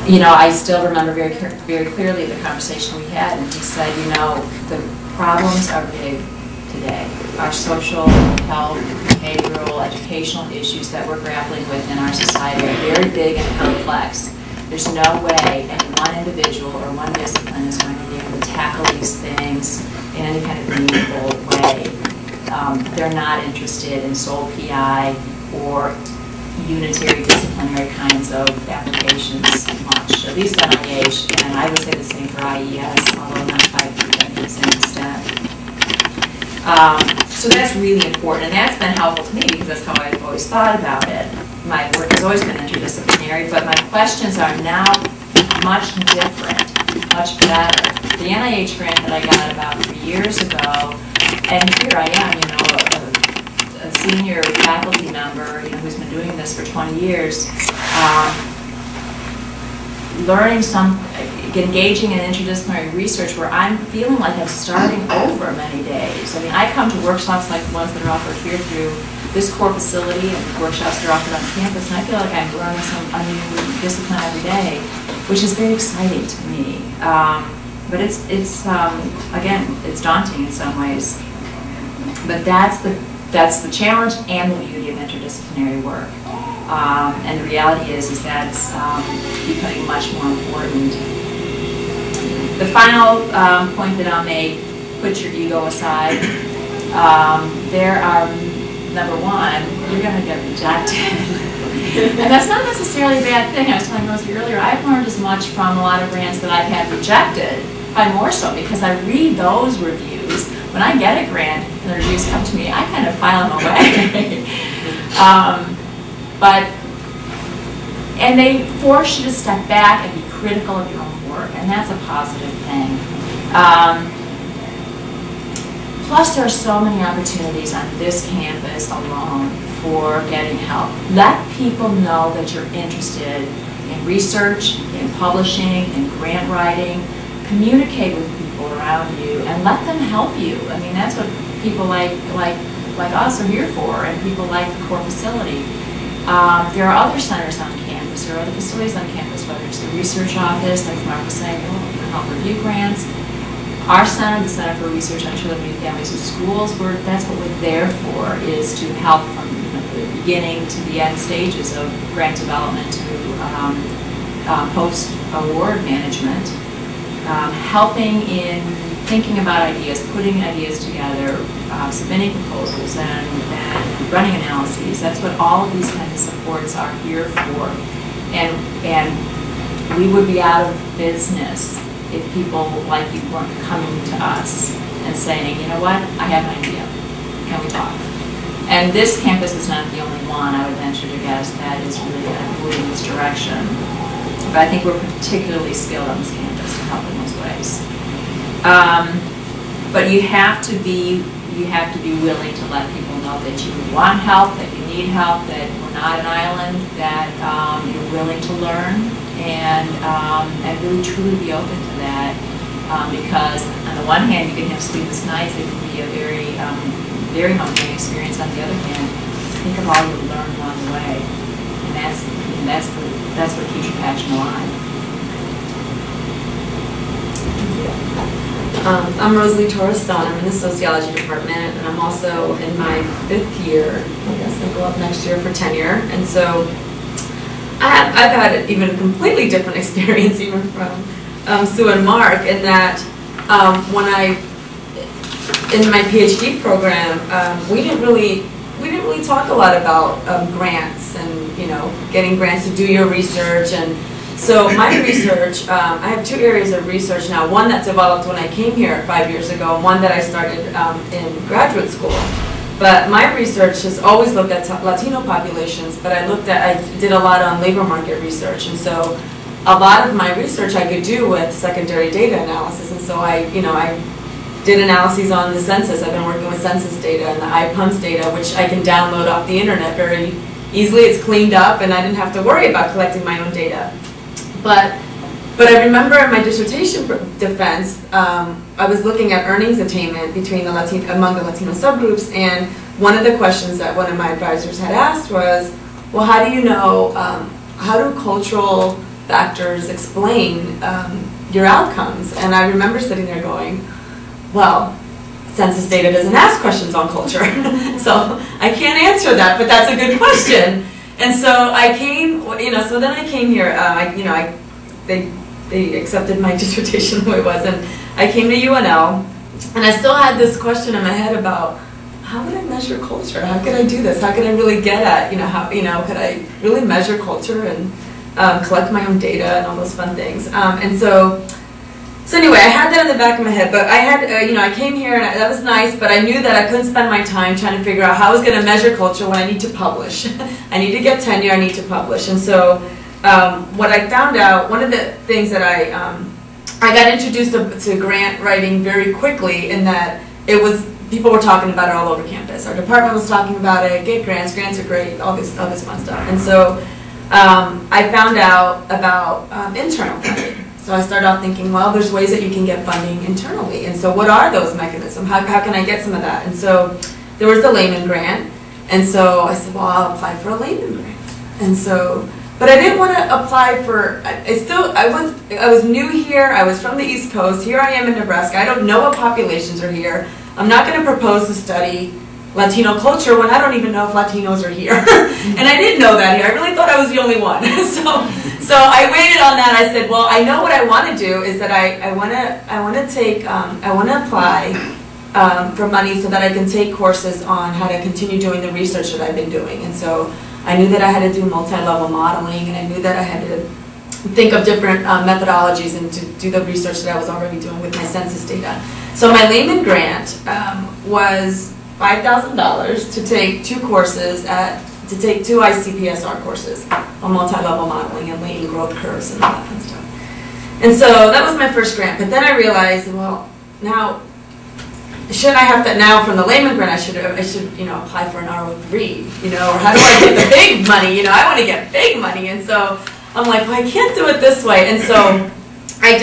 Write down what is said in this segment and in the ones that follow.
you know, I still remember very clearly the conversation we had, and he said, you know, the problems are big today. Our social, health, behavioral, educational issues that we're grappling with in our society are very big and complex. There's no way any one individual or one discipline is going to be able to tackle these things in any kind of meaningful way. They're not interested in sole PI or unitary disciplinary kinds of applications much, at least on IH, and I would say the same for IES, although not quite to the same extent. So that's really important, and that's been helpful to me because that's how I've always thought about it. My work has always been interdisciplinary, but my questions are now much different, much better. The NIH grant that I got about 3 years ago, and here I am, you know, a senior faculty member, you know, who's been doing this for 20 years, engaging in interdisciplinary research where I'm feeling like I'm starting over many days. I mean, I come to workshops like the ones that are offered here through this core facility and workshops that are offered on campus, and I feel like I'm learning a new discipline every day, which is very exciting to me. But it's again, it's daunting in some ways. But that's the challenge and the beauty of interdisciplinary work. And the reality is that's becoming much more important. The final point that I'll make, put your ego aside. There are, number one, you're going to get rejected. And that's not necessarily a bad thing. I was telling Rosie earlier, I've learned as much from a lot of grants that I've had rejected, probably more so because I read those reviews. When I get a grant and the reviews come to me, I kind of file them away. And they force you to step back and be critical of your own work, and that's a positive thing. Plus, there are so many opportunities on this campus alone for getting help. Let people know that you're interested in research, in publishing, in grant writing. Communicate with people around you and let them help you. I mean, that's what people like us are here for, and people like the core facility. There are other centers on campus, there are other facilities on campus, whether it's the research office, like Marc was saying, you can help review grants. Our center, the Center for Research on Children, Youth, Families, and Schools, that's what we're there for, is to help from the beginning to the end stages of grant development to post-award management. Helping in thinking about ideas, putting ideas together, submitting proposals, and running analyses. That's what all of these kinds of supports are here for. And we would be out of business if people like you weren't coming to us and saying, you know what, I have an idea. Can we talk? And this campus is not the only one, I would venture to guess, that is really moving in this direction. But I think we're particularly skilled on this campus to help in those ways. But you have to be willing to let people know that you want help, that you need help, that we're not an island, that you're willing to learn, and really truly be open to that. Because on the one hand, you can have sleepless nights. It can be a very, very humbling experience. On the other hand, think of all you learned along the way, and that's what keeps your passion alive. I'm Rose Torres Stone. I'm in the Sociology department, and I'm also in my 5th year. I guess I'll go up next year for tenure. And so I've had even a completely different experience even from Sue and Marc, in that in my PhD program, we didn't really talk a lot about grants and getting grants to do your research. And so my research, I have 2 areas of research now. One that developed when I came here 5 years ago, and one that I started in graduate school. But my research has always looked at Latino populations, but I did a lot on labor market research, and so a lot of my research I could do with secondary data analysis. And so I did analyses on the census. I've been working with census data and the IPUMS data, which I can download off the internet very easily. It's cleaned up, and I didn't have to worry about collecting my own data. But I remember in my dissertation defense, I was looking at earnings attainment among the Latino subgroups, and one of the questions that one of my advisors had asked was, well, how do you know, how do cultural factors explain your outcomes. And I remember sitting there going, well, census data doesn't ask questions on culture, so I can't answer that, but that's a good question. And so I came, so then I came here, they accepted my dissertation the way it was, and I came to UNL, and I still had this question in my head about, how would I measure culture? How could I do this? How could I really get at, could I really measure culture and collect my own data and all those fun things? And so anyway, I had that in the back of my head, but I had, I came here and that was nice, but I knew that I couldn't spend my time trying to figure out how I was going to measure culture when I need to publish. I need to get tenure, I need to publish. And so what I found out, one of the things that I got introduced to grant writing very quickly, in that people were talking about it all over campus. Our department was talking about it, get grants are great, all this fun stuff. And so I found out about internal funding. So I started off thinking, well, there's ways that you can get funding internally. And so what are those mechanisms? How can I get some of that? And so there was the layman grant. And so I said, well, I'll apply for a layman grant. And so, but I didn't want to apply for, I was new here. I was from the East Coast. Here I am in Nebraska. I don't know what populations are here. I'm not going to propose to study Latino culture when I don't even know if Latinos are here. And I didn't know that here. I really thought I was the only one. So I waited on that. I said, well, I know what I want to do is that I want to apply for money so that I can take courses on how to continue doing the research that I've been doing. And so I knew that I had to do multi-level modeling, and I knew that I had to think of different methodologies and to do the research that I was already doing with my census data. So my layman grant was $5,000 to take two ICPSR courses on multi-level modeling and laying growth curves and all that fun stuff. And so that was my first grant. But then I realized, well, now shouldn't I have to, now from the layman grant I should apply for an RO3, or how do I get the big money? I want to get big money. And so I'm like, well, I can't do it this way. And so I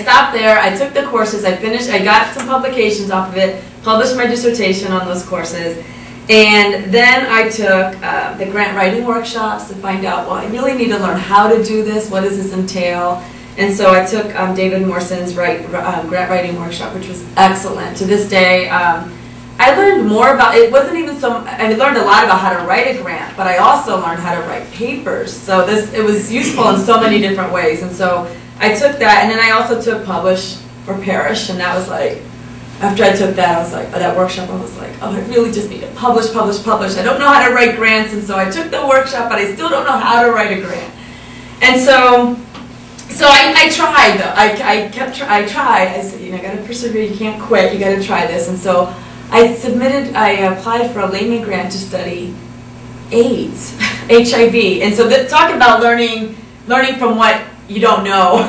stopped there. I took the courses. I finished. I got some publications off of it. Published my dissertation on those courses, and then I took the grant writing workshops to find out, well, I really need to learn how to do this, what does this entail, and so I took David Morson's grant writing workshop, which was excellent. To this day, I learned more about, I learned a lot about how to write a grant, but I also learned how to write papers, so it was useful in so many different ways, and so I took that, and then I also took Publish or Perish, and that was like, after I took that, I was like, that workshop, I was like, oh, I really just need to publish. I don't know how to write grants, and so I took the workshop, but I still don't know how to write a grant. And so I tried, though. I tried. I said, I got to persevere. You can't quit. You got to try this. And so I applied for a layman grant to study AIDS, HIV. And so talk about learning from what you don't know.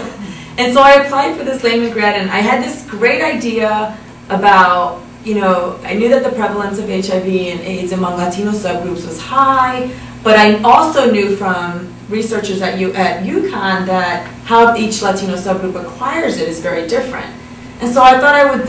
And so I applied for this layman grant, and I had this great idea about, I knew that the prevalence of HIV and AIDS among Latino subgroups was high, but I also knew from researchers at UConn that how each Latino subgroup acquires it is very different. And so I thought I would,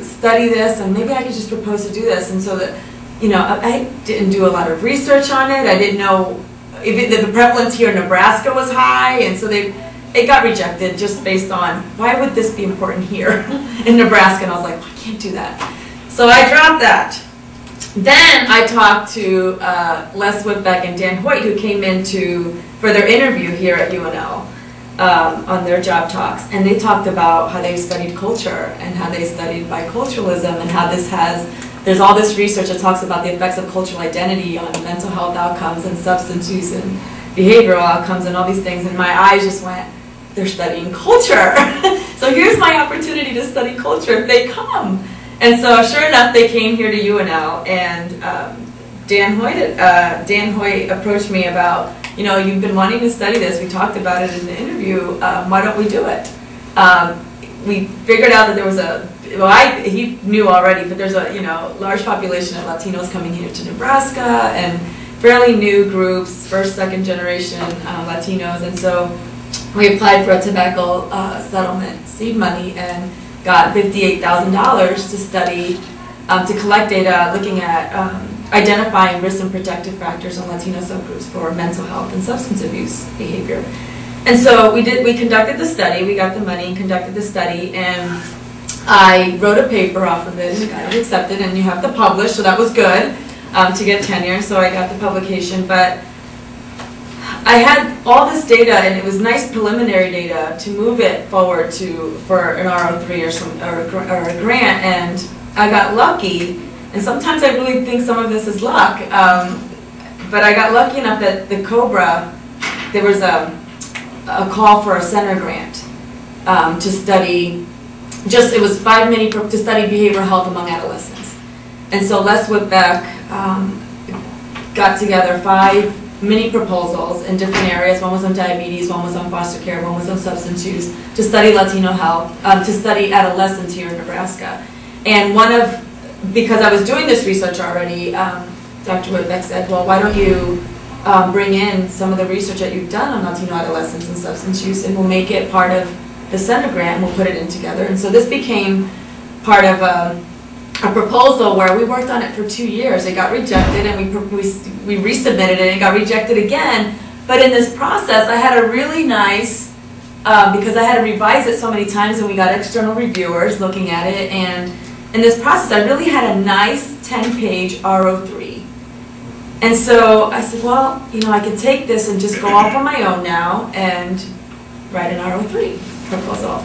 study this, and maybe I could just propose to do this. And so that, I didn't do a lot of research on it. I didn't know if the prevalence here in Nebraska was high, and so it got rejected just based on, why would this be important here in Nebraska? And I was like, I can't do that. So I dropped that. Then I talked to Les Whitbeck and Dan Hoyt, who came for their interview here at UNL on their job talks. And they talked about how they studied culture and how they studied biculturalism and how there's all this research that talks about the effects of cultural identity on mental health outcomes and substance use and behavioral outcomes and all these things. And my eyes just went, they're studying culture. So here's my opportunity to study culture if they come. And so sure enough, they came here to UNL, and Dan Hoyt approached me about, you've been wanting to study this. We talked about it in the interview. Why don't we do it? We figured out that there was he knew already, but there's a large population of Latinos coming here to Nebraska, and fairly new groups, first, second generation Latinos, and so we applied for a tobacco settlement seed money and got $58,000 to study, to collect data looking at identifying risk and protective factors on Latino subgroups for mental health and substance abuse behavior. And so we conducted the study, we got the money and conducted the study, and I wrote a paper off of it and got it accepted, and you have to publish, so that was good to get tenure, so I got the publication. But I had all this data, and it was nice preliminary data to move it forward for an RO3 or a grant, and I got lucky. And sometimes I really think some of this is luck, but I got lucky enough that the COBRA, there was a call for a center grant to study, it was 5 mini to study behavioral health among adolescents. And so Les Whitbeck got together 5 mini proposals in different areas. One was on diabetes, one was on foster care, one was on substance use, to study Latino health, to study adolescents here in Nebraska. And because I was doing this research already, Dr. Whitbeck said, well, why don't you bring in some of the research that you've done on Latino adolescents and substance use, and we'll make it part of the center grant, and we'll put it in together. And so this became part of a proposal where we worked on it for 2 years. It got rejected, and we resubmitted it, and it got rejected again. But in this process, I had a really nice, because I had to revise it so many times, and we got external reviewers looking at it, and in this process, I really had a nice 10-page RO3. And so I said, well, I could take this and just go off on my own now and write an RO3 proposal.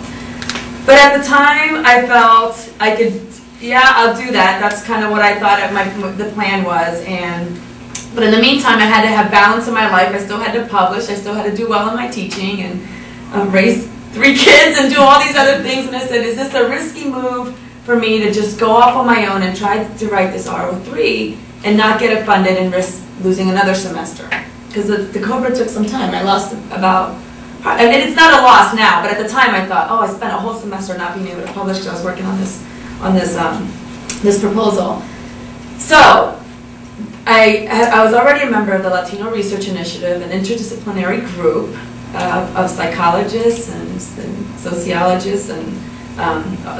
But at the time, I felt I could, I'll do that. That's kind of what I thought the plan was. But in the meantime, I had to have balance in my life. I still had to publish. I still had to do well in my teaching and raise 3 kids and do all these other things. And I said, is this a risky move for me to just go off on my own and try to write this RO3 and not get it funded and risk losing another semester? Because the COBRA took some time. I lost about, and it's not a loss now, but at the time I thought, oh, I spent a whole semester not being able to publish because I was working on this proposal. So I was already a member of the Latino Research Initiative, an interdisciplinary group of psychologists and sociologists and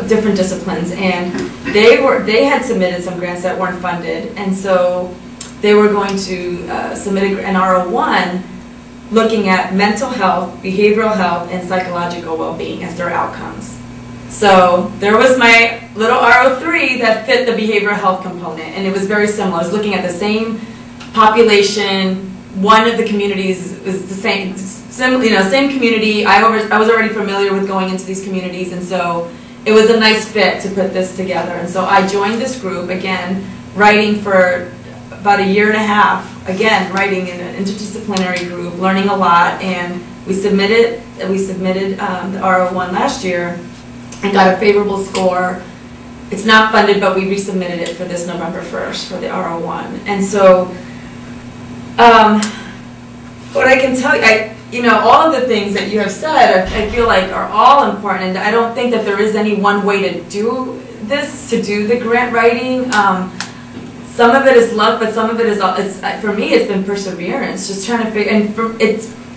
different disciplines, and they had submitted some grants that weren't funded, and so they were going to submit an RO1 looking at mental health, behavioral health, and psychological well-being as their outcomes. So there was my little RO3 that fit the behavioral health component, and it was very similar. I was looking at the same population. One of the communities was the same community. I was already familiar with going into these communities, and so it was a nice fit to put this together. And so I joined this group, again, writing for about 1.5 years, again, writing in an interdisciplinary group, learning a lot, and we submitted the RO1 last year and got a favorable score. It's not funded, but we resubmitted it for this November 1st for the RO1. And so what I can tell you, all of the things that you have said, I feel like are all important, and I don't think that there is any one way to do this, to do the grant writing. Some of it is luck, but some of it is, for me, it's been perseverance, just trying to figure, and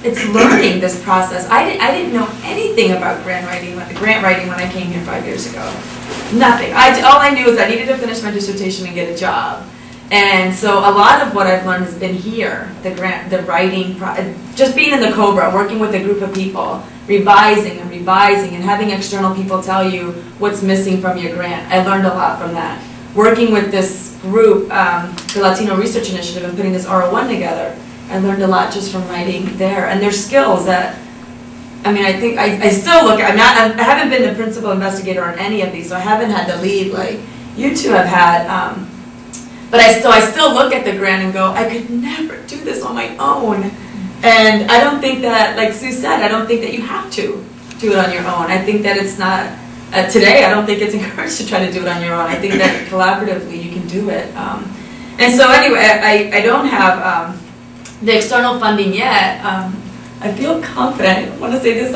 it's learning this process. I didn't know anything about grant writing when I came here 5 years ago. Nothing. All I knew is I needed to finish my dissertation and get a job. And so a lot of what I've learned has been here, the writing, just being in the COBRA, working with a group of people, revising and having external people tell you what's missing from your grant. I learned a lot from that. Working with this group, the Latino Research Initiative, and putting this RO1 together, I learned a lot just from writing there. And there's skills that, I think I still look at, I haven't been the principal investigator on any of these, so I haven't had the lead like you two have had. But I still look at the grant and go, I could never do this on my own. And I don't think that, like Sue said, I don't think that you have to do it on your own. I think that it's not, today I don't think it's encouraged to try to do it on your own. I think that collaboratively you can do it. And so anyway, I don't have the external funding yet. I feel confident, I don't want to say this,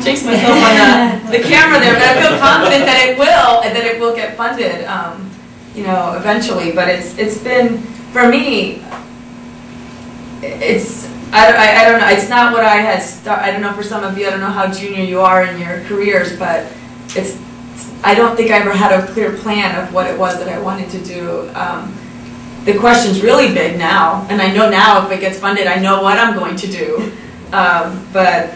jinx myself on the camera there, but I feel confident that it will get funded. Eventually, but it's been, for me, I don't know, it's not what I had I don't know, for some of you, I don't know how junior you are in your careers, but I don't think I ever had a clear plan of what it was that I wanted to do. The question's really big now, and I know now if it gets funded, I know what I'm going to do. But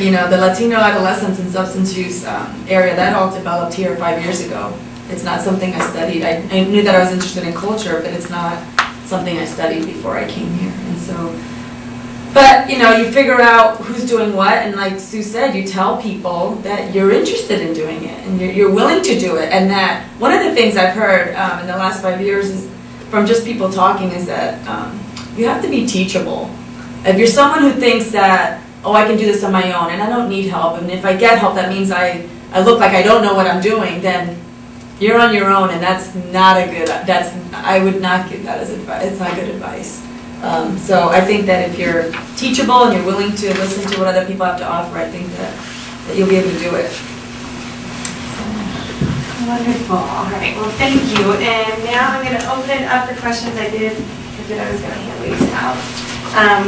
you know, the Latino adolescence and substance use area, that all developed here 5 years ago. It's not something I studied. I knew that I was interested in culture, but it's not something I studied before I came here. And so, but you know, you figure out who's doing what, and like Sue said, you tell people that you're interested in doing it, and you're willing to do it. And that one of the things I've heard in the last 5 years is, from just people talking, is that you have to be teachable. If you're someone who thinks that, oh, I can do this on my own, and I don't need help, and if I get help, that means I look like I don't know what I'm doing, then you're on your own, and that's not a good, I would not give that as advice. It's not good advice. So I think that if you're teachable and you're willing to listen to what other people have to offer, I think that you'll be able to do it. Wonderful. All right. Well, thank you. And now I'm going to open up the questions I was going to hand these out.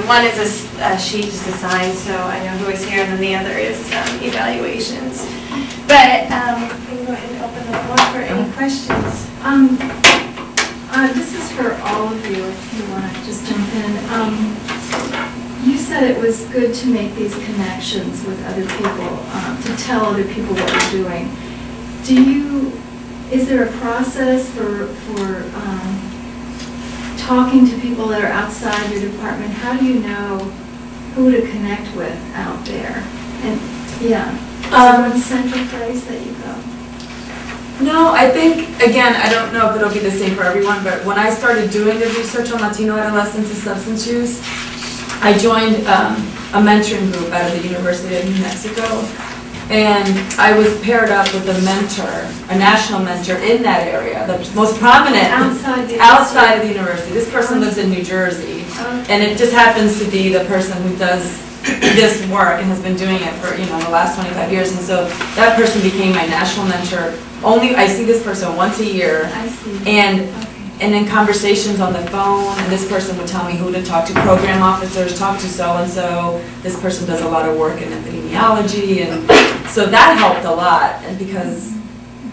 One is a sheet just assigned, so I know who is here, and then the other is evaluations. But we can go ahead and open the floor for any questions. This is for all of you, if you want to just jump in. You said it was good to make these connections with other people, to tell other people what you're doing. Is there a process for talking to people that are outside your department? How do you know who to connect with out there? And yeah, is there one central place that you go? No, I think, again, I don't know if it'll be the same for everyone, but when I started doing the research on Latino adolescents and substance use, I joined a mentoring group out of the University of New Mexico, and I was paired up with a mentor, a national mentor in that area, the most prominent outside of the university. This person lives in New Jersey, and it just happens to be the person who does this work and has been doing it for, you know, the last 25 years. And so that person became my national mentor. I see this person once a year. I see. And in conversations on the phone, and this person would tell me who to talk to, program officers, talk to so-and-so. This person does a lot of work in epidemiology, and so that helped a lot. And because,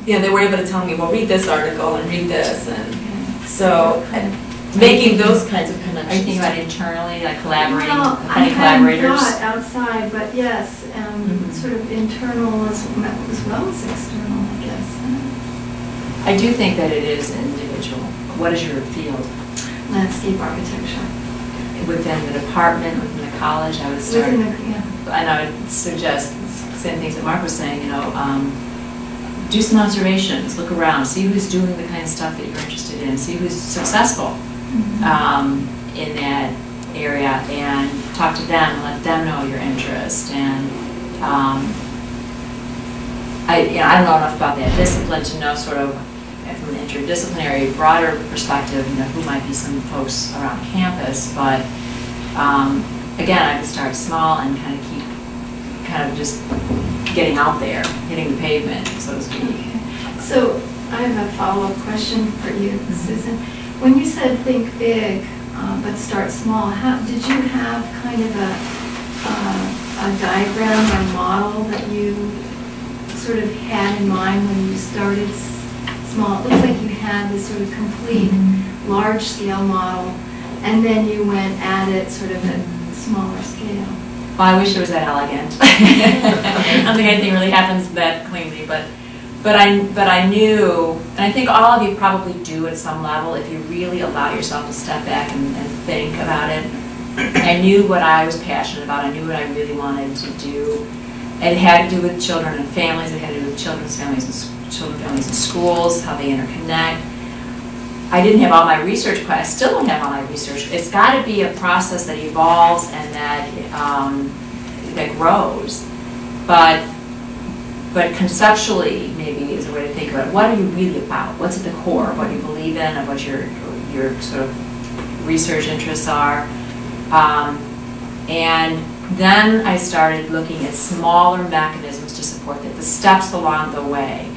you know, they were able to tell me, well, read this article and read this, and so making those kinds of connections. Are you thinking about internally, like collaborating Well, with I any collaborators? thought outside, but yes, sort of internal as well as external, I guess. I do think that it is individual. What is your field? Landscape architecture. Within the department, within the college, I would start. Yeah. And I would suggest the same things that Marc was saying, you know, do some observations, look around, see who's doing the kind of stuff that you're interested in, see who's successful in that area, and talk to them and let them know your interest. And I don't know enough about that discipline to know sort of from an interdisciplinary, broader perspective, you know, who might be some folks around campus. But again, I would start small and kind of keep just getting out there, hitting the pavement, so to speak. Okay. So I have a follow-up question for you, Susan. When you said think big, but start small, did you have kind of a diagram or model that you sort of had in mind when you started small? It looks like you had this sort of complete large-scale model, and then you went at it sort of at smaller scale. Well, I wish it was that elegant. I don't think anything really happens that cleanly, but I knew, and I think all of you probably do at some level, if you really allow yourself to step back and think about it. I knew what I was passionate about. I knew what I really wanted to do. It had to do with children and families. It had to do with children's families and schools, how they interconnect. I didn't have all my research, I still don't have all my research. It's got to be a process that evolves and that grows. But conceptually, maybe is a way to think about it. What are you really about? What's at the core of what you believe in, of what your sort of research interests are? And then I started looking at smaller mechanisms to support that, the steps along the way.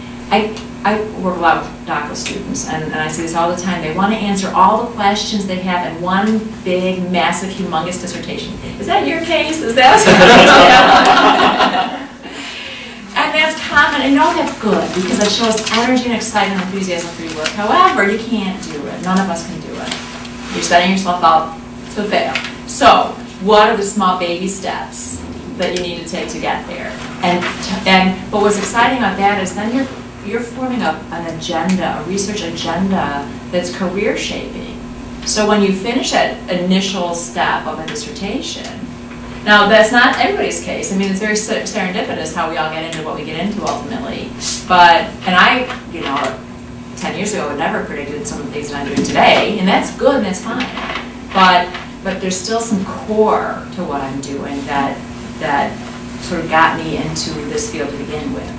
I work a lot with doctoral students, and I see this all the time. They want to answer all the questions they have in one big, massive, humongous dissertation. Is that your case? Is that And that's common, and no, that's good, because it shows energy and excitement and enthusiasm for your work. However, you can't do it. None of us can do it. You're setting yourself up to fail. So what are the small baby steps that you need to take to get there? But what's exciting about that is then you're forming an agenda, a research agenda that's career shaping. So when you finish that initial step of a dissertation, now that's not everybody's case. I mean, it's very serendipitous how we all get into what we get into ultimately. And I, 10 years ago would never have predicted some of the things that I'm doing today, and that's good and that's fine. But there's still some core to what I'm doing that sort of got me into this field to begin with.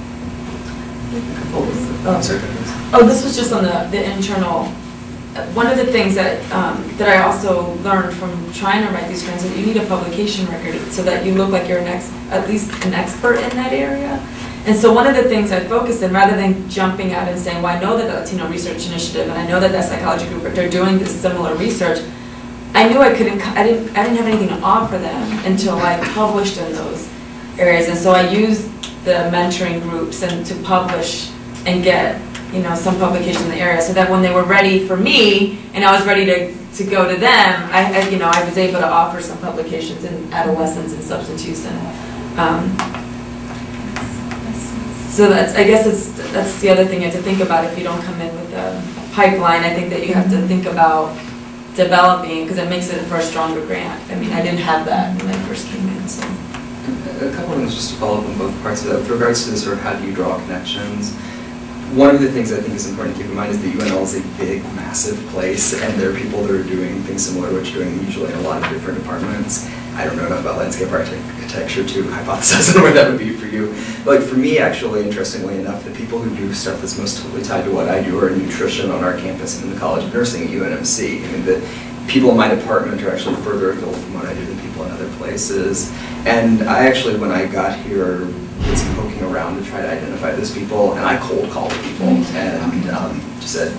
This was just on the internal. One of the things that I also learned from trying to write these grants is that you need a publication record so that you look like you're at least an expert in that area. And so one of the things I focused in, rather than jumping out and saying, well, I know that the Latino Research Initiative and I know that psychology group, they're doing this similar research, I knew I didn't have anything to offer them until I published in those areas. And so I used the mentoring groups and to publish and get some publication in the area, so that when they were ready for me and I was ready to go to them, I was able to offer some publications in adolescence and substance use. And so I guess that's the other thing you have to think about if you don't come in with a pipeline. I think that you have to think about developing, because it makes it for a stronger grant. I mean, I didn't have that when I first came in. So a couple of things just to follow up on both parts of that. With regards to the sort of how do you draw connections, one of the things I think is important to keep in mind is that UNL is a big, massive place, and there are people that are doing things similar to what you're doing, usually in a lot of different departments. I don't know enough about landscape architecture to hypothesize on where that would be for you. But for me, actually, interestingly enough, the people who do stuff that's most totally tied to what I do are in nutrition on our campus and in the College of Nursing at UNMC. I mean, the people in my department are actually further afield from what I do than people in other places. And I actually, when I got here, did some poking around to try to identify those people, and I cold called people and just said,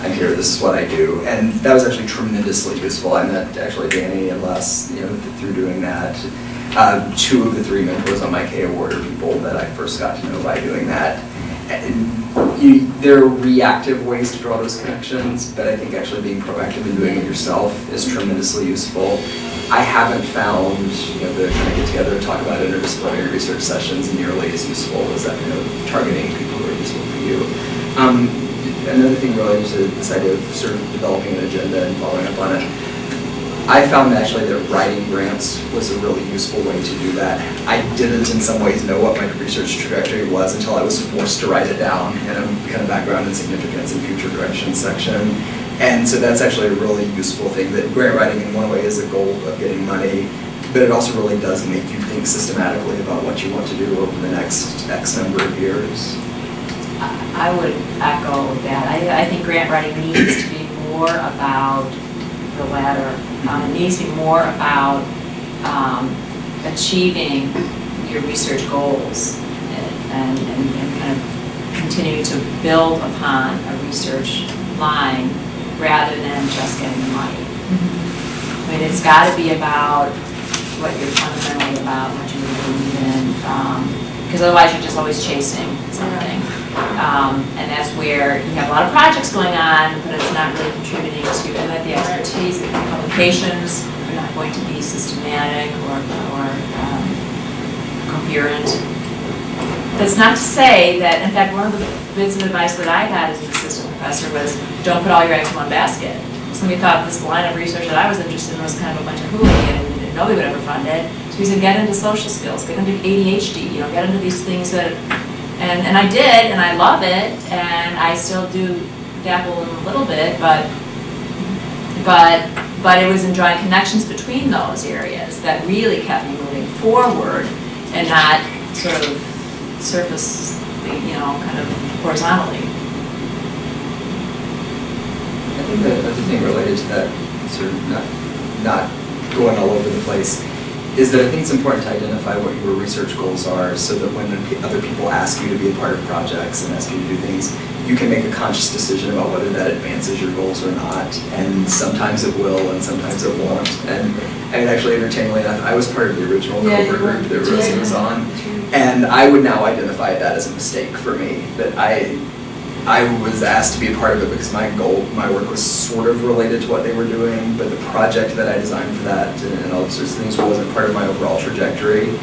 I'm here, this is what I do. And that was actually tremendously useful. I met actually Danny and Les, through doing that. 2 of the 3 mentors on my K Award are people that I first got to know by doing that. And there are reactive ways to draw those connections, but I think actually being proactive and doing it yourself is tremendously useful. I haven't found the kind of get together and talk about interdisciplinary research sessions nearly as useful as that targeting people who are useful for you. Another thing related to this idea of sort of developing an agenda and following up on it, I found actually that writing grants was a really useful way to do that. I didn't in some ways know what my research trajectory was until I was forced to write it down in a kind of background and significance and future direction section. And so that's actually a really useful thing, that grant writing in one way is a goal of getting money, but it also really does make you think systematically about what you want to do over the next X number of years. I would echo that. I think grant writing needs to be more about the latter. It needs to be more about achieving your research goals and kind of continuing to build upon a research line rather than just getting the money. I mean, it's got to be about what you're fundamentally about, what you believe in, because otherwise you're just always chasing something. And that's where you have a lot of projects going on, but it's not really contributing to the expertise. The publications are not going to be systematic or coherent. That's not to say that, in fact, one of the bits of advice that I got as an assistant professor was, don't put all your eggs in one basket. Somebody thought this line of research that I was interested in was kind of a bunch of hooey and nobody would ever fund it. So he said, get into social skills, get into ADHD, get into these things that, and I did, and I love it, and I still do dabble in a little bit, but it was in drawing connections between those areas that really kept me moving forward and not sort of surface, kind of horizontally. I think the other thing related to that, sort of not going all over the place, is that I think it's important to identify what your research goals are so that when other people ask you to be a part of projects and ask you to do things, you can make a conscious decision about whether that advances your goals or not. And sometimes it will, and sometimes it won't. And actually, entertainingly enough, I was part of the original cohort group that Rosie was on. And I would now identify that as a mistake for me, that I I was asked to be a part of it because my work was sort of related to what they were doing, but the project that I designed for that and all sorts of things wasn't part of my overall trajectory.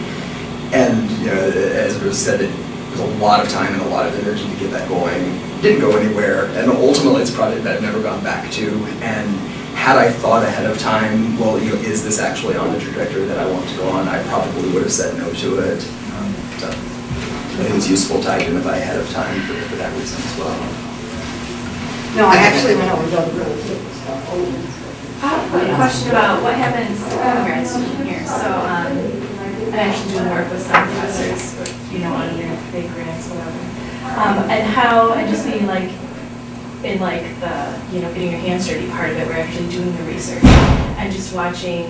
And you know, as Rose said, it was a lot of time and a lot of energy to get that going. Didn't go anywhere, and ultimately it's a project that I've never gone back to. And had I thought ahead of time, well, you know, is this actually on the trajectory that I want to go on, I probably would have said no to it. So I think it was useful to identify ahead of time for that reason as well. No, I actually went over the really quick stuff. I have a question about what happens, I'm a grad student here, so I'm actually doing work with some professors, you know, on their big grants, whatever. And how, I just mean like, in like the, you know, getting your hands dirty part of it, we're actually doing the research. And just watching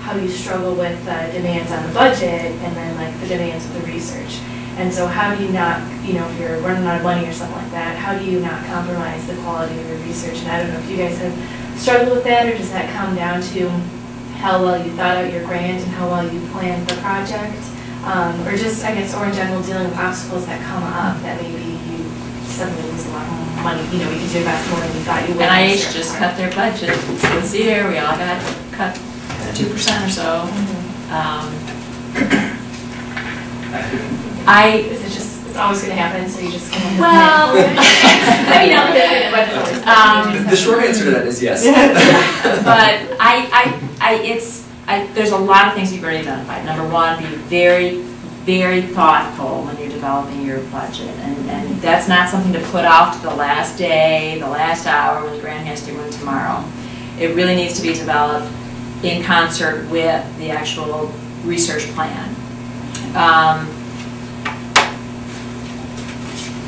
how you struggle with demands on the budget and then like the demands of the research. And so how do you not, you know, if you're running out of money or something like that, how do you not compromise the quality of your research? And I don't know if you guys have struggled with that, or does that come down to how well you thought out your grant and how well you planned the project? Or just, I guess, or in general, dealing with obstacles that come up that maybe you suddenly lose a lot more money, you know, because you invest more than you thought you would. NIH just cut their budget this year. We all got cut 2% or so. Is it just, it's always going to happen, so you just kind of... Well, I mean, not that, but it's always... The short answer to that is yes. But there's a lot of things you've already identified. Number one, be very, very thoughtful when you're developing your budget. And that's not something to put off to the last day, the last hour when the grant has to run tomorrow. It really needs to be developed in concert with the actual research plan.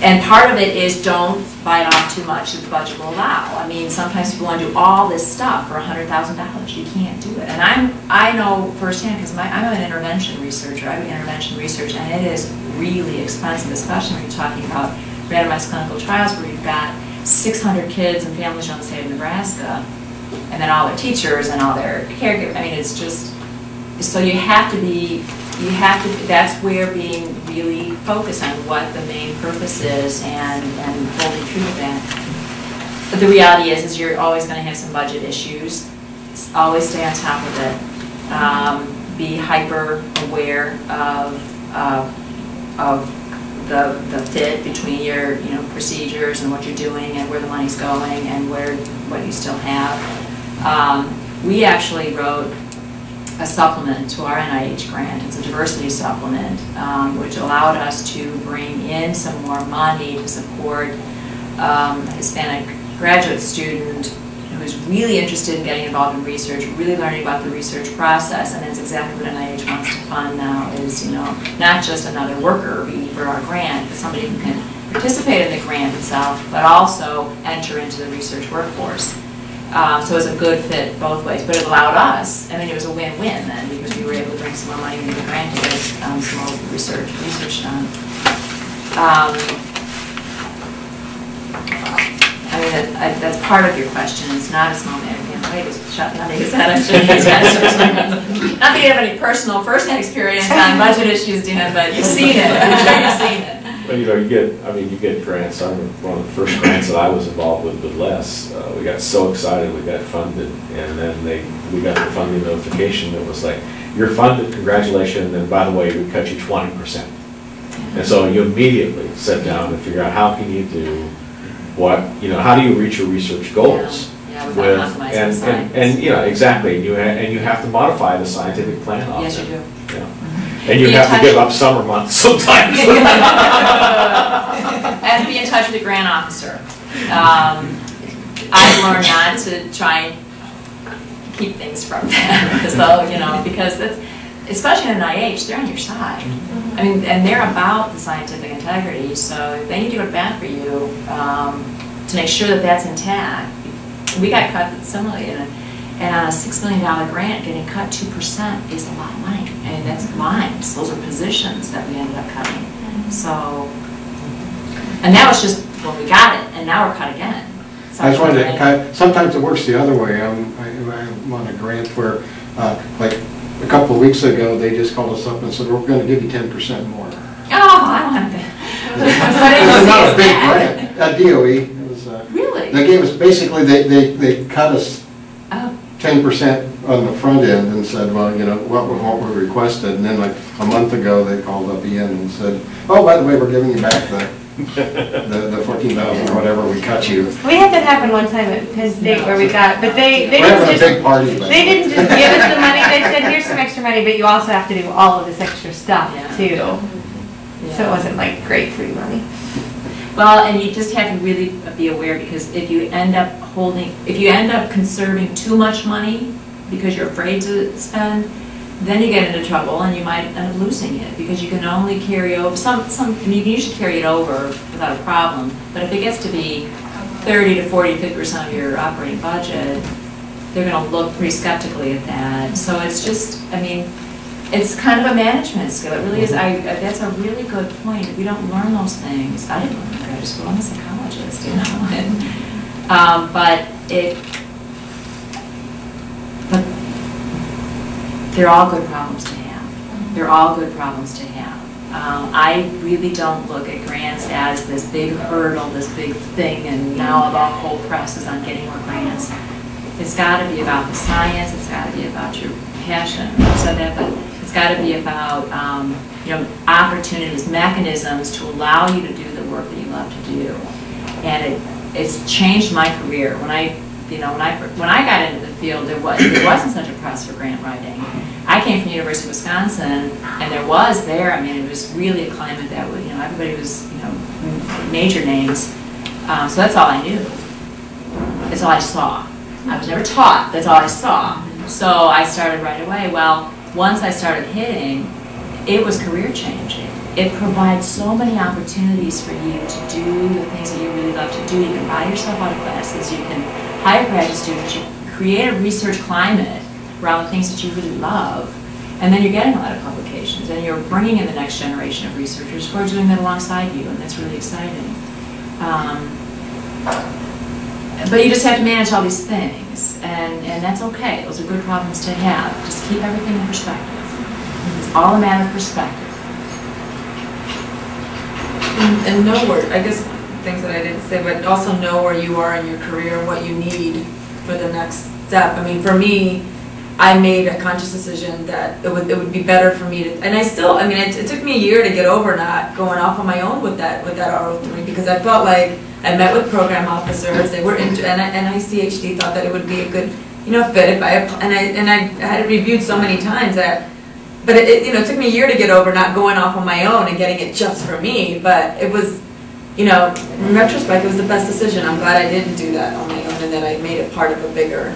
And part of it is don't bite off too much that the budget will allow. I mean, sometimes people want to do all this stuff for $100,000. You can't do it. And I know firsthand because I'm an intervention researcher. I'm an intervention researcher, and it is really expensive, especially when you're talking about randomized clinical trials where you've got 600 kids and families around the state of Nebraska, and then all their teachers and all their caregivers. I mean, it's just, so you have to be, that's where being really focused on what the main purpose is and holding true to that. But the reality is you're always going to have some budget issues. Always stay on top of it. Be hyper aware of the fit between your procedures and what you're doing and where the money's going and what you still have. We actually wrote a supplement to our NIH grant. It's a diversity supplement, which allowed us to bring in some more money to support a Hispanic graduate student who is really interested in getting involved in research, really learning about the research process, and that's exactly what NIH wants to fund now, is not just another worker for our grant, but somebody who can participate in the grant itself, but also enter into the research workforce. So it was a good fit both ways, but it allowed us, I mean, it was a win-win then, because we were able to bring some more money into the grant to get some more research done. I mean, that's part of your question. It's not a small man. Wait, it's shut down his head. I'm sure he's got not that you have any personal first-hand experience on budget issues, Dan, but you've seen it. I'm sure you've seen it. Well, you get grants. I remember one of the first grants that I was involved with Les. We got so excited we got funded, and then we got the funding notification that was like, you're funded, congratulations, and by the way, we cut you 20%. And so you immediately sit down and figure out how can you do what, how do you reach your research goals? Yeah, without compromising the science. And exactly, and you have to modify the scientific plan often. Yes, you do. And you have to give up summer months sometimes. And be in touch with the grant officer. I've learned not to try and keep things from them, because that's, especially in NIH, they're on your side. I mean, and they're about the scientific integrity, so they need to go back for you to make sure that that's intact. We got cut similarly, and on a $6 million grant, getting cut 2% is a lot of money. I mean, that's lines. Those are positions that we ended up cutting. So, and that was just when we got it, and now we're cut again. So I just wanted to sometimes it works the other way. I'm on a grant where, like a couple of weeks ago, they just called us up and said, we're going to give you 10% more. Oh, I want that. It's not a big grant. At DOE, it was, Really? they gave us, basically, they cut us Oh, 10% on the front end and said, well, you know, what we requested, and then like a month ago, they called up Ian and said, oh, by the way, we're giving you back the 14,000 or whatever we cut you. We had that happen one time at Penn State where we got, but they We're having a didn't big party. they didn't just give us the money, they said, here's some extra money, but you also have to do all of this extra stuff Yeah. too. So it yeah. wasn't like great free money. Well, and you just have to really be aware, because if you end up conserving too much money because you're afraid to spend, then you get into trouble and you might end up losing it, because you can only carry over, I mean, you can usually carry it over without a problem, but if it gets to be 30 to 40, 50% of your operating budget, they're going to look pretty skeptically at that. So it's just, I mean, it's kind of a management skill. It really is. That's a really good point. We don't learn those things. I didn't learn in graduate school. I'm a psychologist, you know. But they're all good problems to have. They're all good problems to have. I really don't look at grants as this big hurdle, this big thing, and now the whole press is on getting more grants. It's got to be about the science. It's got to be about your passion. I said that, but it's got to be about you know, opportunities, mechanisms to allow you to do the work that you love to do. And it's changed my career. When I got into the field, there wasn't such a press for grant writing. I came from the University of Wisconsin, and I mean, it was really a climate that would, you know, everybody was, you know, major names. So that's all I knew. That's all I saw. I was never taught. That's all I saw. So I started right away. Well, once I started hitting, it was career changing. It provides so many opportunities for you to do the things that you really love to do. You can buy yourself out of classes. You can hire graduate students. You create a research climate around the things that you really love. And then you're getting a lot of publications. And you're bringing in the next generation of researchers who are doing that alongside you. And that's really exciting. But you just have to manage all these things, and that's okay. Those are good problems to have. Just keep everything in perspective. It's all a matter of perspective. And know where, I guess, things that I didn't say, but also know where you are in your career and what you need for the next step. I mean, for me, I made a conscious decision that it would be better for me to, and I still, I mean, it took me a year to get over not going off on my own with that RO3, because I felt like I met with program officers. They were and NICHD thought that it would be a good, you know, fit if I had it reviewed so many times that, but it you know, it took me a year to get over not going off on my own and getting it just for me. But it was, you know, in retrospect, it was the best decision. I'm glad I didn't do that on my own and that I made it part of a bigger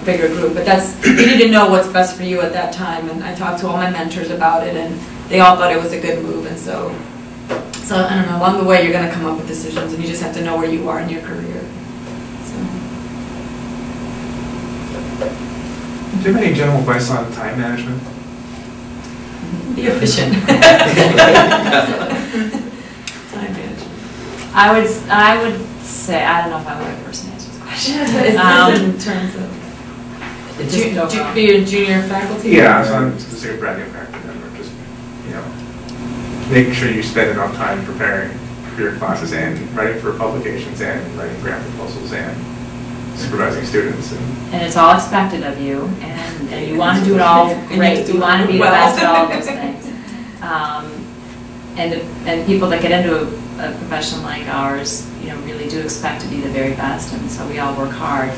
group. But that's, you need to know what's best for you at that time. And I talked to all my mentors about it, and they all thought it was a good move. And so I don't know, along the way you're going to come up with decisions, and you just have to know where you are in your career. So. Do you have any general advice on time management? Be efficient. Time management. I would say, I don't know if I'm the right person to answer this question. In terms of being a junior faculty? Yeah, so I'm just a brand new faculty member, just, you know, making sure you spend enough time preparing for your classes and writing for publications and writing grant proposals and supervising students. And it's all expected of you, and you want to do it all great. You want to be the best at all of those things. And people that get into a profession like ours, you know, really do expect to be the very best, and so we all work hard.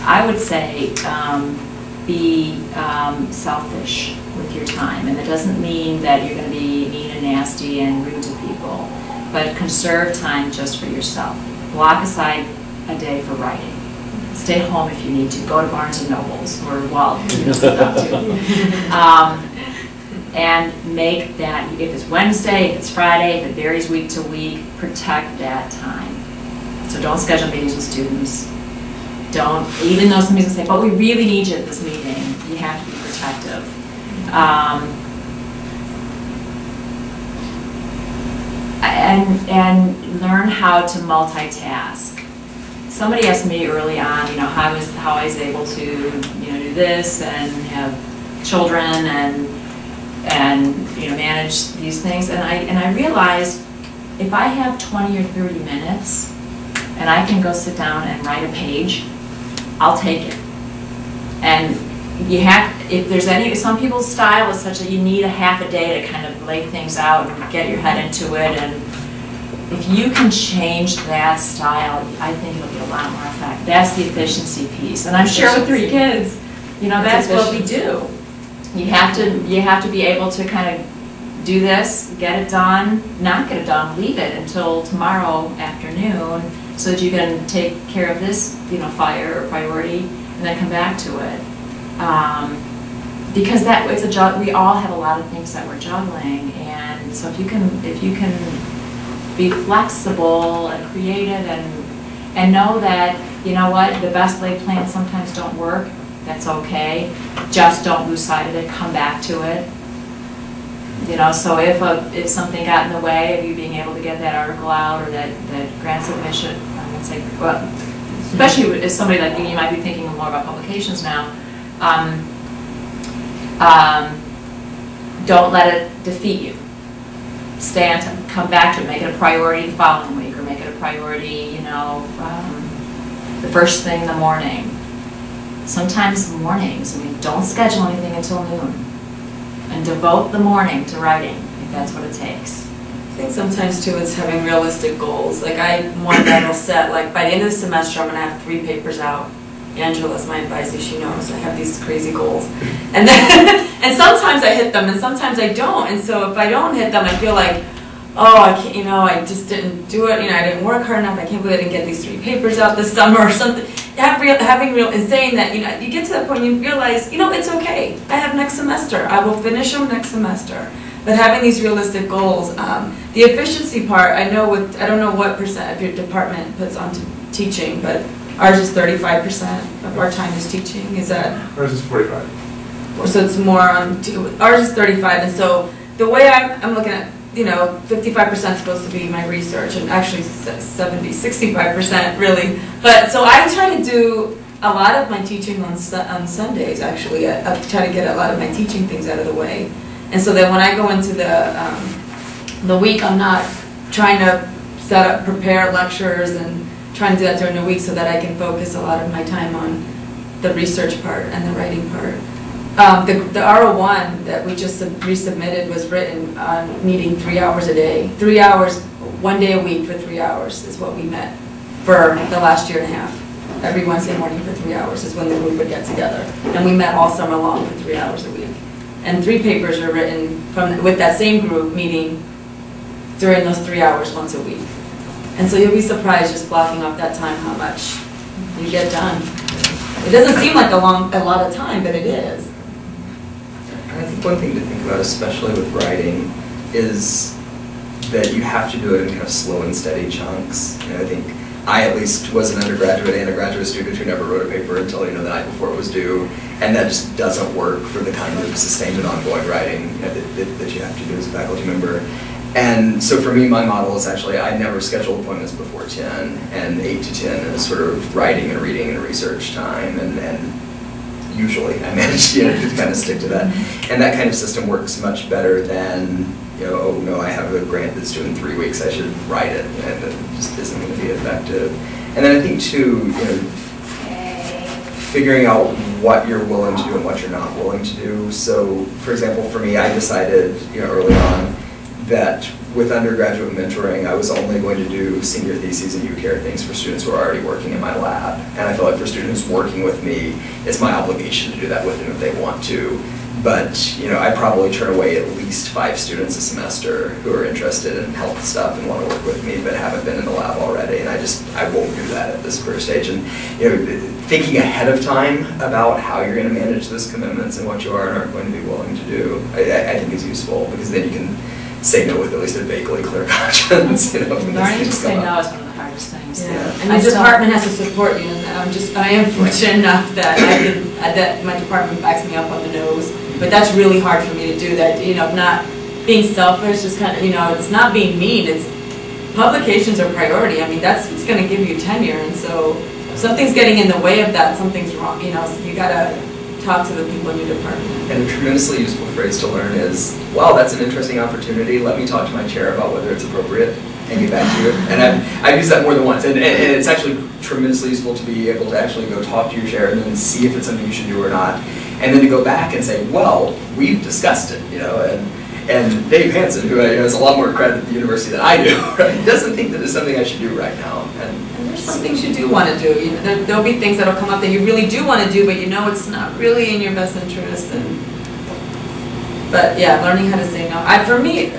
I would say be selfish with your time, and it doesn't mean that you're going to be mean and nasty and rude to people, but conserve time just for yourself. Block aside a day for writing. Stay home if you need to. Go to Barnes and Nobles or Walt, you know, stuff too. And make that, if it's Wednesday, if it's Friday, if it varies week to week, protect that time. So don't schedule meetings with students. Don't, even though somebody's going to say, but we really need you at this meeting, you have to be protective. And learn how to multitask. Somebody asked me early on, you know, how I was able to, you know, do this and have children and you know, manage these things, and I realized if I have 20 or 30 minutes and I can go sit down and write a page, I'll take it. And you have, if there's any, some people's style is such that you need a half a day to kind of lay things out and get your head into it, and if you can change that style, I think it'll be a lot more effective. That's the efficiency piece, and I'm sure with 3 kids, you know, that's what we do. You have to be able to kind of do this, get it done, not get it done, leave it until tomorrow afternoon, so that you can take care of this, you know, fire or priority, and then come back to it. Because that it's a we all have a lot of things that we're juggling, and so if you can be flexible and creative and know that, you know what, the best laid plans sometimes don't work. That's okay. Just don't lose sight of it. Come back to it. You know, so if something got in the way of you being able to get that article out or that grant submission, I would say, well, especially as somebody like you might be thinking more about publications now. Don't let it defeat you. Stay on top, come back to it, make it a priority the following week, or make it a priority, you know, the first thing in the morning. Sometimes mornings, I mean, don't schedule anything until noon, and devote the morning to writing, if that's what it takes. I think sometimes too it's having realistic goals. Like I'm one that'll set, like by the end of the semester I'm going to have 3 papers out. Angela's my advisor, she knows I have these crazy goals. And then, and sometimes I hit them and sometimes I don't. And so if I don't hit them, I feel like, oh, I can't, you know, I just didn't do it, you know, I didn't work hard enough, I can't believe I didn't get these 3 papers out this summer or something. And saying that, you know, you get to that point and you realize, you know, it's okay. I have next semester. I will finish them next semester. But having these realistic goals, the efficiency part, I don't know what percent of your department puts onto teaching, but ours is 35% of our time is teaching. Is that? Ours is 45. So it's more on, ours is 35, and so the way I'm looking at, you know, 55% is supposed to be my research, and actually 65% really. But so I try to do a lot of my teaching on Sundays. Actually, I try to get a lot of my teaching things out of the way, and so that when I go into the week, I'm not trying to prepare lectures and trying to do that during the week, so that I can focus a lot of my time on the research part and the writing part. The R01 that we just resubmitted was written on needing 3 hours a day. 3 hours, 1 day a week for 3 hours is what we met for the last year and a half. Every Wednesday morning for 3 hours is when the group would get together. And we met all summer long for 3 hours a week. And 3 papers are written with that same group meeting during those 3 hours once a week. And so you'll be surprised just blocking off that time how much you get done. It doesn't seem like a lot of time, but it is. I think one thing to think about, especially with writing, is that you have to do it in kind of slow and steady chunks. You know, I think I at least was an undergraduate and a graduate student who never wrote a paper until, you know, the night before it was due, and that just doesn't work for the kind of sustained and ongoing writing, you know, that you have to do as a faculty member. And so for me, my model is actually I never schedule appointments before 10, and 8 to 10 is sort of writing and reading and research time, and usually I manage, you know, to kind of stick to that. And that kind of system works much better than, you know, oh no, I have a grant that's due in 3 weeks, I should write it, and it just isn't going to be effective. And then I think too, you know, figuring out what you're willing to do and what you're not willing to do. So for example, for me, I decided, you know, early on that with undergraduate mentoring, I was only going to do senior theses and UCARE things for students who are already working in my lab. And I feel like for students working with me, it's my obligation to do that with them if they want to. But, you know, I probably turn away at least 5 students a semester who are interested in health stuff and want to work with me, but haven't been in the lab already. And I won't do that at this career stage. And, you know, thinking ahead of time about how you're going to manage those commitments and what you are and aren't going to be willing to do, I think is useful, because then you can say no with at least a vaguely clear conscience. You know, learning to say no is one of the hardest things. Yeah. And the department has to support you, and I am fortunate enough that that my department backs me up on the nose. But that's really hard for me to do. That, you know, not being selfish, just kind of, you know, it's not being mean. It's publications are priority. I mean, that's what's going to give you tenure, and so if something's getting in the way of that, something's wrong. You know, so you gotta talk to the people in your department. And a tremendously useful phrase to learn is, wow, that's an interesting opportunity. Let me talk to my chair about whether it's appropriate and get back to you. And I've used that more than once. And it's actually tremendously useful to be able to actually go talk to your chair and then see if it's something you should do or not. And then to go back and say, well, we've discussed it, you know, and Dave Hansen, who has a lot more credit at the university than I do, right, doesn't think that it's something I should do right now. And there's some things you do want to do. You know, there'll be things that'll come up that you really do want to do, but you know it's not really in your best interest. But yeah, learning how to say no. For me,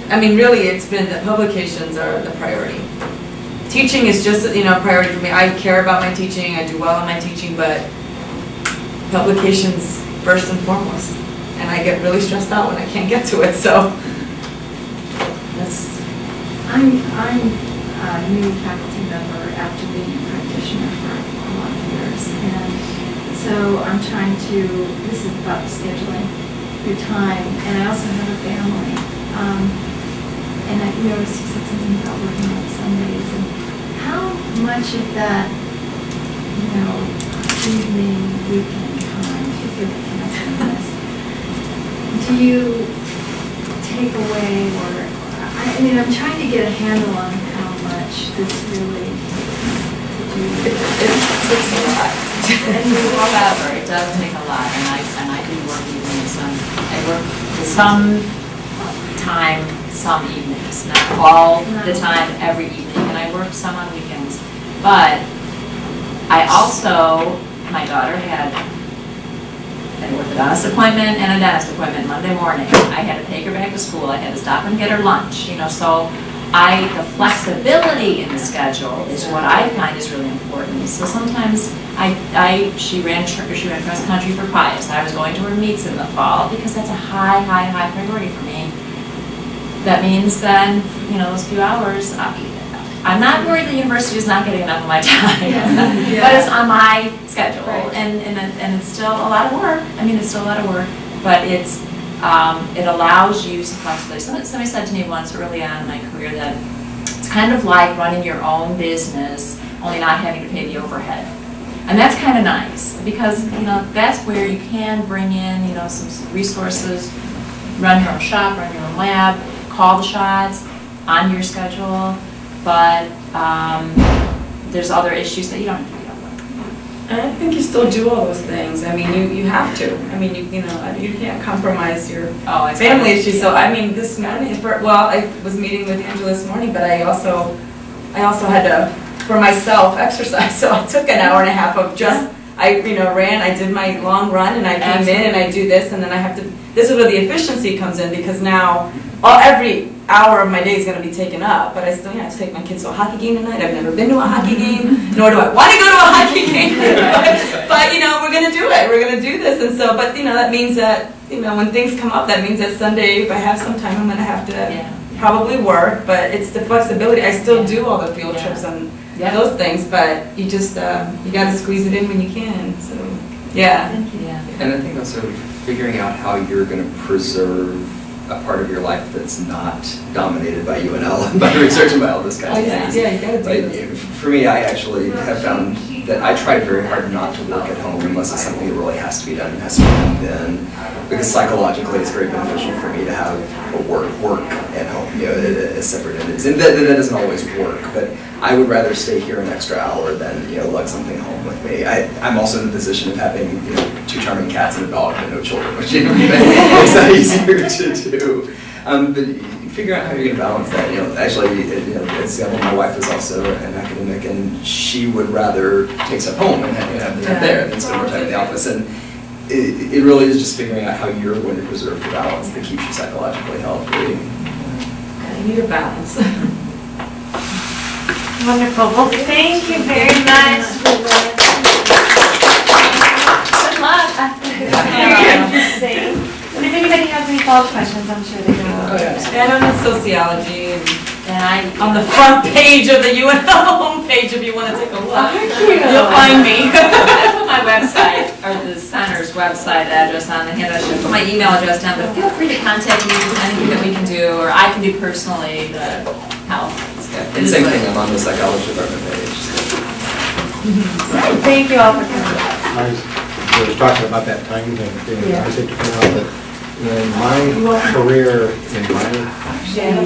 I mean, really, it's been that publications are the priority. Teaching is just, you know, a priority for me. I care about my teaching. I do well in my teaching, but publications first and foremost. And I get really stressed out when I can't get to it. So that's. I'm a new faculty member after being a practitioner for a lot of years, and so I'm trying to. This is about scheduling your time, and I also have a family. And I noticed you said something about working on Sundays, and how much of that, you know, evening, weekend time, if you're looking at this, do you take away, or, I mean, I'm trying to get a handle on how much this really It's a lot. However, it does take a lot, and I do work evenings. I work some time, some evenings, not all the time, every evening, and I work some on weekends. But I also, my daughter had an orthodontist appointment and a dentist appointment Monday morning. I had to take her back to school. I had to stop and get her lunch, you know, so the flexibility in the schedule is what I find is really important. So sometimes she ran cross country for Pius. I was going to her meets in the fall because that's a high priority for me. That means then, you know, those few hours, I'm not worried the university is not getting enough of my time, but it's on my schedule, right. and it's still a lot of work. I mean, it's still a lot of work, but it allows you some flexibility. Somebody said to me once early on in my career that it's kind of like running your own business, only not having to pay the overhead. And that's kind of nice, because, you know, that's where you can bring in, you know, some resources, run your own shop, run your own lab, call the shots on your schedule, but there's other issues that you don't have to deal with. And I think you still do all those things. I mean, you have to. I mean, you know, you can't compromise your family issues. So I mean, this morning, I was meeting with Angela this morning, but I also had to, for myself, exercise. So I took an hour and a half of just, I did my long run, and I came in and I do this, and then I have to. This is where the efficiency comes in, because now every hour of my day is going to be taken up, but I still have to take my kids to a hockey game tonight. I've never been to a hockey game, nor do I want to go to a hockey game. But you know, we're going to do it. We're going to do this, and so. But you know, that means that, you know, when things come up, that means that Sunday, if I have some time, I'm going to have to probably work. But it's the flexibility. I still do all the field trips and those things, but you just you got to squeeze it in when you can. So And I think also figuring out how you're going to preserve a part of your life that's not dominated by UNL and by research and by all this kind of things. Yeah, you gotta do this. For me, I actually have found that I try very hard not to work at home unless it's something that really has to be done and has to be done then. Because psychologically, it's very beneficial for me to have a work at home, you know, as separate entities. And that doesn't always work, but I would rather stay here an extra hour than, you know, lug something home with me. I'm also in the position of having, you know, 2 charming cats and a dog and no children, which, you know, makes that easier to do. But figure out how you're going to balance that. You know, actually, you know, my wife is also an academic, and she would rather take stuff home and have the time there than spend more time in the office. And it really is just figuring out how you're going to preserve the balance that keeps you psychologically healthy. You need a balance. Wonderful. Well, thank you very much. Good luck. Very interesting. And if anybody has any follow-up questions, I'm sure they will. And I'm in sociology, and I'm on the front page of the UNL homepage if you want to take a look. You'll find me. I put my website, or the center's website address on the handout. I should put my email address down, but feel free to contact me with anything that we can do, or I can do personally to help. It's good. And same thing, I'm on the psychology department page. Thank you all for coming. Nice. we were talking about that time thing, I think to point out that in my career, in my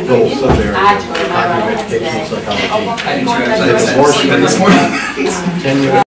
little sub-area, of cognitive educational psychology, I didn't try to the portion 10 years